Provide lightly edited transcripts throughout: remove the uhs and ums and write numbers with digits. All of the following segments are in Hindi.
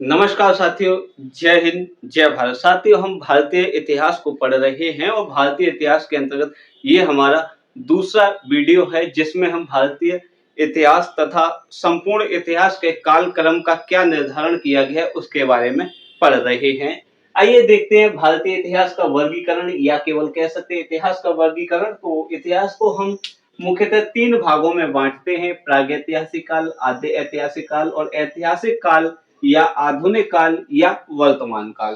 नमस्कार साथियों, जय हिंद, जय भारत। साथियों, हम भारतीय इतिहास को पढ़ रहे हैं और भारतीय इतिहास के अंतर्गत ये हमारा दूसरा वीडियो है जिसमें हम भारतीय इतिहास तथा संपूर्ण इतिहास के कालक्रम का क्या निर्धारण किया गया है उसके बारे में पढ़ रहे हैं। आइए देखते हैं भारतीय इतिहास का वर्गीकरण या केवल कह सकते हैं इतिहास का वर्गीकरण। तो इतिहास को हम मुख्यतः 3 भागों में बाँटते हैं: प्रागैतिहासिक काल, आद्य ऐतिहासिक काल और ऐतिहासिक काल या आधुनिक काल या वर्तमान काल।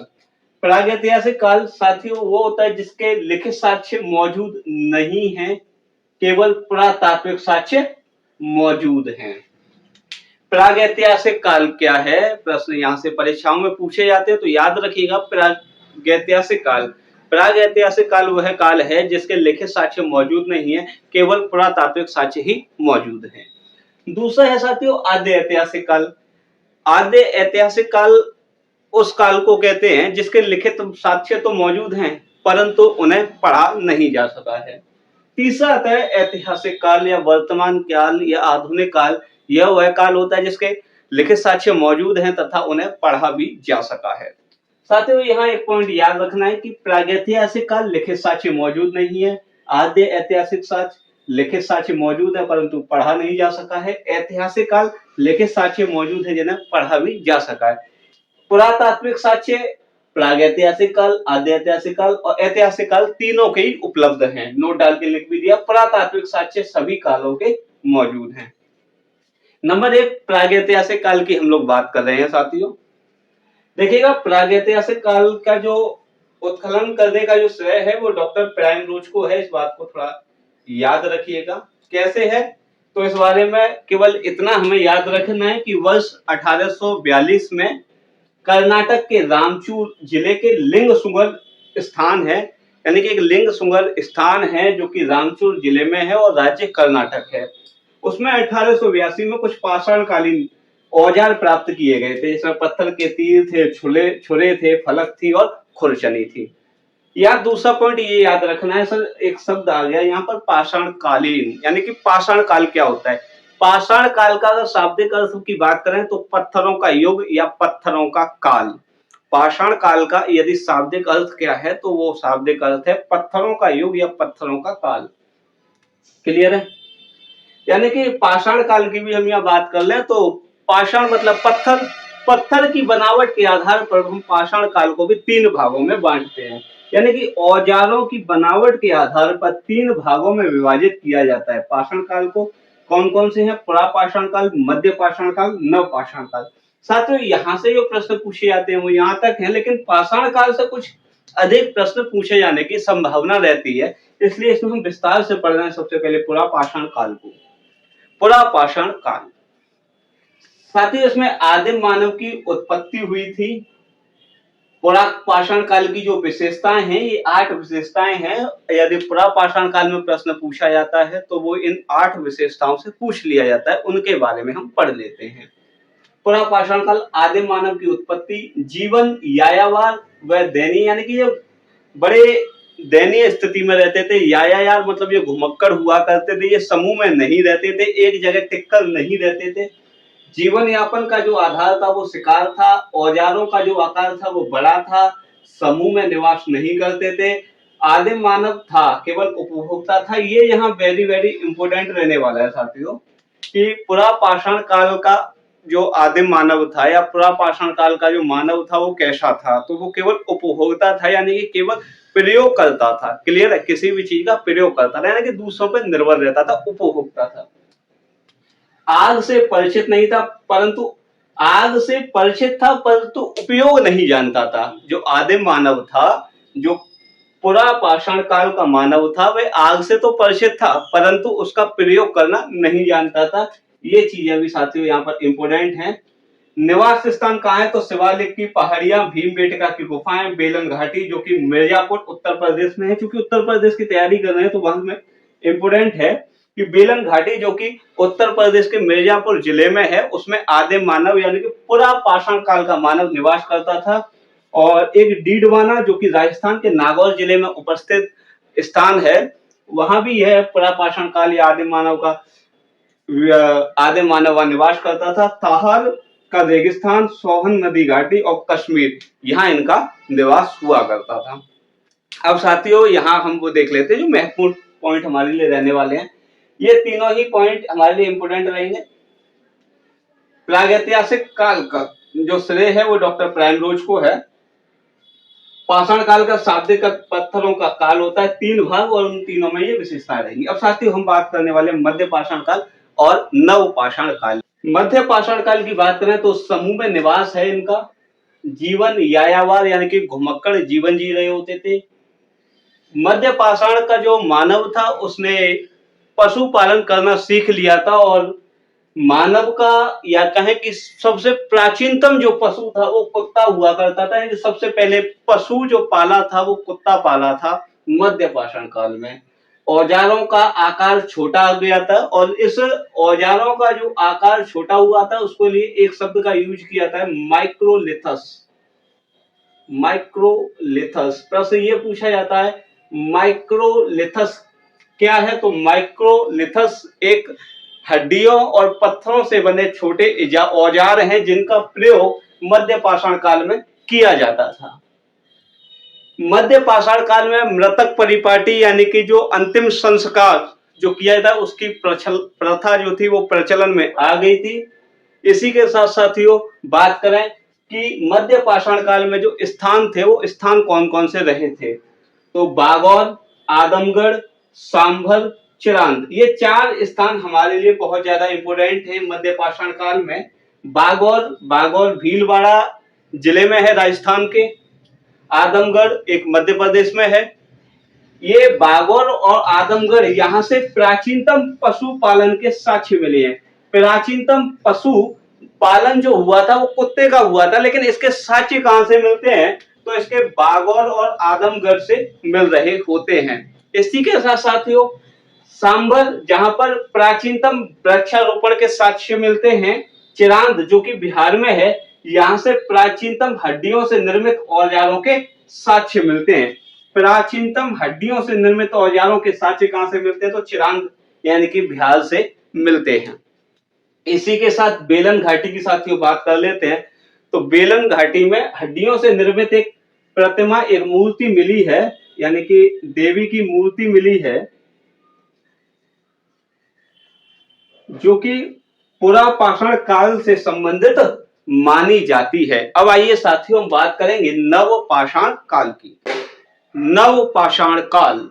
प्रागैतिहासिक काल साथियों वो होता है जिसके लिखित साक्ष्य मौजूद नहीं है, केवल पुरातात्विक साक्ष्य मौजूद हैं। प्रागैतिहासिक काल क्या है? प्रश्न यहाँ से परीक्षाओं में पूछे जाते हैं, तो याद रखिएगा प्रागैतिहासिक काल। प्रागैतिहासिक काल वह काल है जिसके लिखित साक्ष्य मौजूद नहीं है, केवल पुरातात्विक साक्ष्य ही मौजूद है। दूसरा है साथियों आद्य ऐतिहासिक काल। आद्य ऐतिहासिक काल उस काल को कहते हैं जिसके लिखित साक्ष्य तो मौजूद हैं परंतु उन्हें पढ़ा नहीं जा सका है। तीसरा आता है ऐतिहासिक काल या वर्तमान काल या आधुनिक काल। यह वह काल होता है जिसके लिखित साक्ष्य मौजूद हैं तथा उन्हें पढ़ा भी जा सका है। साथियों, यहाँ एक पॉइंट याद रखना है कि प्रागैतिहासिक काल लिखित साक्ष्य मौजूद नहीं है, आद्य ऐतिहासिक साक्ष्य लिखित साक्ष्य मौजूद है परंतु पढ़ा नहीं जा सका है, ऐतिहासिक काल लिखित साक्ष्य मौजूद है जिन्हें पढ़ा भी जा सका है। पुरातात्विक साक्ष्य प्रागैतिहासिक काल, आद्य ऐतिहासिक काल और ऐतिहासिक काल तीनों के ही उपलब्ध हैं। नोट डाल के लिख भी दिया, पुरातात्विक साक्ष्य सभी कालों के मौजूद हैं। नंबर 1 प्रागैतिहासिक काल की हम लोग बात कर रहे हैं साथियों। देखिएगा, प्रागैतिहासिक काल का जो उत्खनन करने का जो श्रेय है वो डॉक्टर प्राइमरोज को है। इस बात को थोड़ा याद रखिएगा। कैसे है तो इस बारे में केवल इतना हमें याद रखना है कि वर्ष 1842 में कर्नाटक के रामचूर जिले के लिंगसुगल स्थान है, यानी कि एक लिंगसुगल स्थान है जो कि रामचूर जिले में है और राज्य कर्नाटक है। उसमें 1882 में कुछ पाषाणकालीन औजार प्राप्त किए गए थे, जिसमें पत्थर के तीर थे, छुरे थे, फलक थी और खुरचनी थी। या दूसरा पॉइंट ये याद रखना है सर, एक शब्द आ गया यहाँ पर पाषाणकालीन, यानी कि पाषाण काल क्या होता है? पाषाण काल का अगर शाब्दिक अर्थ की बात करें तो पत्थरों का युग या पत्थरों का काल। पाषाण काल का यदि शाब्दिक अर्थ क्या है तो वो शाब्दिक अर्थ है पत्थरों का युग या पत्थरों का काल। क्लियर है? यानी कि पाषाण काल की भी हम यहाँ बात कर लें तो पाषाण मतलब पत्थर, पत्थर की बनावट के आधार पर हम पाषाण काल को भी 3 भागों में बांटते हैं, यानी कि औजारों की बनावट के आधार पर 3 भागों में विभाजित किया जाता है पाषाण काल को। कौन कौन से हैं? पुरापाषाण काल, मध्य पाषाण काल, नवपाषाण काल। साथियों, यहाँ से जो प्रश्न पूछे जाते हैं वो यहाँ तक है, लेकिन पाषाण काल से कुछ अधिक प्रश्न पूछे जाने की संभावना रहती है, इसलिए इसमें हम विस्तार से पढ़ रहे हैं। सबसे पहले पुरापाषाण काल को। पुरापाषाण काल साथ ही इसमें आदिम मानव की उत्पत्ति हुई थी। पुरापाषाण काल की जो विशेषताएं हैं ये 8 विशेषताएं हैं। यदि पुरापाषाण काल में प्रश्न पूछा जाता है तो वो इन 8 विशेषताओं से पूछ लिया जाता है, उनके बारे में हम पढ़ लेते हैं। पुरापाषाण काल आदिम मानव की उत्पत्ति, जीवन यायावार व दयनीय, यानी कि ये बड़े दयनीय स्थिति में रहते थे। यायायार मतलब ये घुमक्कड़ हुआ करते थे, ये समूह में नहीं रहते थे, एक जगह टिककर नहीं रहते थे। जीवन यापन का जो आधार था वो शिकार था, औजारों का जो आकार था वो बड़ा था, समूह में निवास नहीं करते थे, आदिम मानव था, केवल उपभोक्ता था। ये यहाँ वेरी वेरी इंपोर्टेंट रहने वाला है साथियों कि पुरापाषाण काल का जो आदिम मानव था या पुरापाषाण काल का जो मानव था वो कैसा था? तो वो केवल उपभोक्ता था, यानी कि केवल प्रयोग करता था। क्लियर है? किसी भी चीज का प्रयोग करता था, यानी कि दूसरों पर निर्भर रहता था, उपभोक्ता था। आग से परिचित नहीं था, परंतु आग से परिचित था परंतु उपयोग नहीं जानता था। जो आदिम मानव था, जो पुरापाषाण काल का मानव था, वह आग से तो परिचित था परंतु उसका प्रयोग करना नहीं जानता था। ये चीजें भी साथियों यहाँ पर इंपोर्टेंट हैं। निवास स्थान कहाँ है? तो शिवालिक की पहाड़ियां, भीमबेटका की गुफाएं, बेलन घाटी जो कि मिर्जापुर उत्तर प्रदेश में है। क्योंकि उत्तर प्रदेश की तैयारी कर रहे हैं तो वहां में इंपोर्टेंट है कि बेलन घाटी जो कि उत्तर प्रदेश के मिर्जापुर जिले में है, उसमें आदिम मानव यानी कि पुरापाषाण काल का मानव निवास करता था। और एक डीडवाना जो कि राजस्थान के नागौर जिले में उपस्थित स्थान है, वहां भी यह पुरापाषाण काल या आदिम मानव का निवास करता था। ताहर का रेगिस्तान, सोहन नदी घाटी और कश्मीर, यहाँ इनका निवास हुआ करता था। अब साथियों यहाँ हम वो देख लेते हैं जो महत्वपूर्ण पॉइंट हमारे लिए रहने वाले हैं। ये तीनों ही पॉइंट हमारे लिए इंपोर्टेंट रहेंगे। प्रागैतिहासिक काल का जो श्रेय है वो डॉक्टर प्राइमरोज को है। पाषाण काल का शाब्दिक पत्थरों का काल होता है 3 भाग और उन तीनों में ये विशेषताएं रहेंगी। अब साथियों हम बात करने वाले मध्य पाषाण काल और नव पाषाण काल। मध्य पाषाण काल की बात करें तो समूह में निवास है इनका, जीवन यायावर यानी कि घुमक्कड़ जीवन जी रहे होते थे। मध्य पाषाण का जो मानव था उसने पशुपालन करना सीख लिया था और मानव का या कहें कि सबसे प्राचीनतम जो पशु था वो कुत्ता हुआ करता था। यानी सबसे पहले पशु जो पाला था वो कुत्ता पाला था मध्य पाषाण काल में। औजारों का आकार छोटा हो गया था और इस औजारों का जो आकार छोटा हुआ था उसको लिए एक शब्द का यूज किया था, माइक्रोलिथस। माइक्रोलिथस प्रश्न ये पूछा जाता है माइक्रोलिथस क्या है, तो माइक्रोलिथस एक हड्डियों और पत्थरों से बने छोटे औजार हैं जिनका प्रयोग मध्य पाषाण काल में किया जाता था। मध्य पाषाण काल में मृतक परिपाटी यानी कि जो अंतिम संस्कार जो किया था उसकी प्रथा जो थी वो प्रचलन में आ गई थी। इसी के साथ साथियों बात करें कि मध्य पाषाण काल में जो स्थान थे वो स्थान कौन कौन से रहे थे, तो बागौर, आदमगढ़, सांभर, चिरांद, ये 4 स्थान हमारे लिए बहुत ज्यादा इंपोर्टेंट है मध्य पाषाण काल में। बागौर भीलवाड़ा जिले में है राजस्थान के। आदमगढ़ एक मध्य प्रदेश में है। ये बागौर और आदमगढ़ यहाँ से प्राचीनतम पशुपालन के साक्ष्य मिले हैं। प्राचीनतम पशु पालन जो हुआ था वो कुत्ते का हुआ था, लेकिन इसके साक्ष्य कहां से मिलते हैं, तो इसके बागौर और आदमगढ़ से मिल रहे होते हैं। इसी के साथ साथियों सांभर जहां पर प्राचीनतम वृक्षारोपण के साक्ष्य मिलते हैं। चिरांद जो कि बिहार में है, यहाँ से प्राचीनतम हड्डियों से निर्मित औजारों के साक्ष्य मिलते हैं। प्राचीनतम हड्डियों से निर्मित औजारों के साक्ष्य कहां से मिलते हैं, तो चिरांद यानी कि बिहार से मिलते हैं। इसी के साथ बेलन घाटी की साथियों बात कर लेते हैं। तो बेलन घाटी में हड्डियों से निर्मित एक प्रतिमा, एक मूर्ति मिली है, यानी कि देवी की मूर्ति मिली है जो कि पुरापाषाण काल से संबंधित मानी जाती है। अब आइए साथियों हम बात करेंगे नव पाषाण काल की। नव पाषाण काल,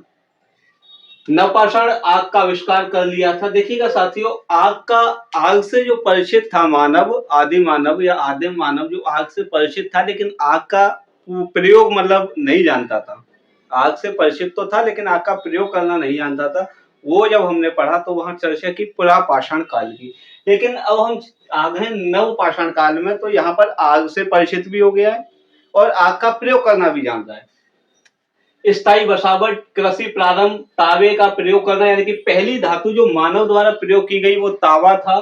नवपाषाण आग का आविष्कार कर लिया था। देखिएगा साथियों आग से जो परिचित था मानव, आदि मानव या आदिम मानव जो आग से परिचित था, लेकिन आग का प्रयोग मतलब नहीं जानता था। आग से परिचित तो था लेकिन आग का प्रयोग करना नहीं जानता था। वो जब हमने पढ़ा तो वहां चर्चा की पुरापाषाण काल की। लेकिन अब हम आ गए नव पाषाण काल में, तो यहाँ पर आग से परिचित भी हो गया है और आग का प्रयोग करना भी जानता है। स्थायी बसावट, कृषि प्रारंभ, तावे का प्रयोग करना, यानी कि पहली धातु जो मानव द्वारा प्रयोग की गई वो तावा था।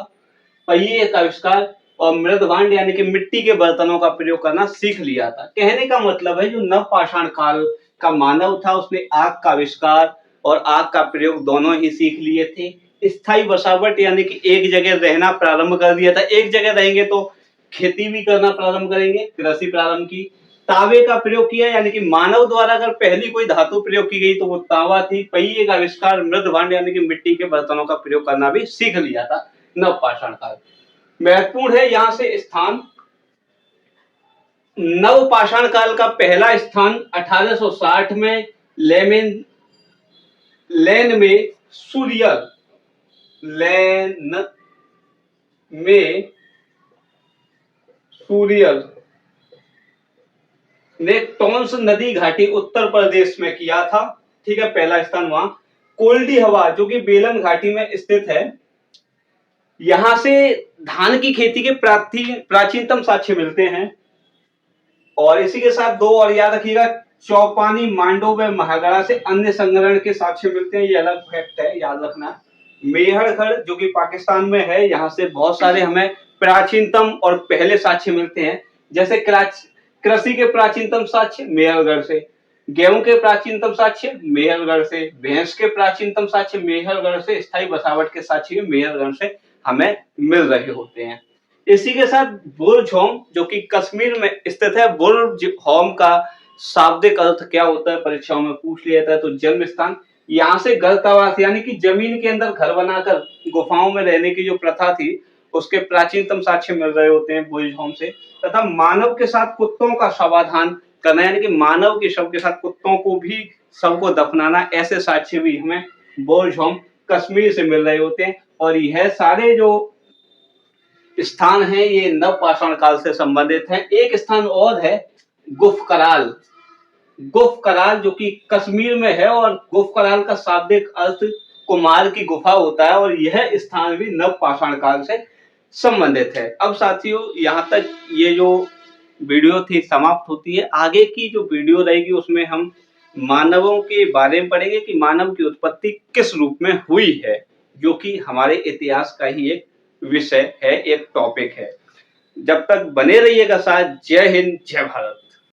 पहिए का आविष्कार और मृद भांड यानी कि मिट्टी के बर्तनों का प्रयोग करना सीख लिया था। कहने का मतलब है जो नव पाषाण काल का मानव था उसने आग का आविष्कार और आग का प्रयोग दोनों ही सीख लिए थे। स्थायी बसावट यानी कि एक जगह रहना प्रारंभ कर दिया था। एक जगह रहेंगे तो खेती भी करना प्रारंभ करेंगे, कृषि प्रारंभ की। तावे का प्रयोग किया यानी कि मानव द्वारा अगर पहली कोई धातु प्रयोग की गई तो वो तावा थी। पहिए का आविष्कार, मृद भांड यानी कि मिट्टी के बर्तनों का प्रयोग करना भी सीख लिया था नव पाषाण काल। महत्वपूर्ण है यहां से स्थान, नव पाषाण काल का पहला स्थान 1860 में लैन में सूर्यल, लैन में सूर्यल ने टोंस नदी घाटी उत्तर प्रदेश में किया था। ठीक है, पहला स्थान वहां। कोल्डी हवा जो कि बेलन घाटी में स्थित है, यहां से धान की खेती के प्राचीनतम साक्ष्य मिलते हैं। और इसी के साथ दो और याद रखिएगा, चौपानी, मांडो व महागढ़ा से अन्य संग्रहण के साक्ष्य मिलते हैं। ये अलग फैक्ट है, याद रखना। मेहरगढ़ जो कि पाकिस्तान में है, यहाँ से बहुत सारे हमें प्राचीनतम और पहले साक्ष्य मिलते हैं। जैसे कृषि के प्राचीनतम साक्ष्य मेहरगढ़ से, गेहूं के प्राचीनतम साक्ष्य मेहरगढ़ से, भैंस के प्राचीनतम साक्ष्य मेहरगढ़ से, स्थायी बसावट के साक्ष्य मेहरगढ़ से हमें मिल रहे होते हैं। इसी के साथ बुर्ज-होम जो कि कश्मीर में स्थित है, बुर्ज-होम का शाब्दिक अर्थ क्या होता है परीक्षाओं में पूछ लिया जाता है। तो जन्म स्थान, यहाँ से गर्तावास यानी कि जमीन के अंदर घर बनाकर गुफाओं में रहने की जो प्रथा थी, उसके प्राचीनतम साक्ष्य मिल रहे होते हैं बुर्ज-होम से। तथा मानव के साथ कुत्तों का समाधान करना, यानी कि मानव के शव के साथ कुत्तों को भी शव को दफनाना, ऐसे साक्ष्य भी हमें बुर्ज-होम कश्मीर से मिल रहे होते हैं। और यह सारे जो स्थान है ये नवपाषाण काल से संबंधित हैं। एक स्थान और है गुफकराल। गुफकराल जो कि कश्मीर में है, और गुफकराल का शाब्दिक अर्थ कुमार की गुफा होता है, और यह स्थान भी नवपाषाण काल से संबंधित है। अब साथियों, यहाँ तक ये जो वीडियो थी समाप्त होती है। आगे की जो वीडियो रहेगी उसमें हम मानवों के बारे में पढ़ेंगे कि मानव की उत्पत्ति किस रूप में हुई है, जो कि हमारे इतिहास का ही एक विषय है, एक टॉपिक है। जब तक बने रहिएगा साथ। जय हिंद, जय भारत।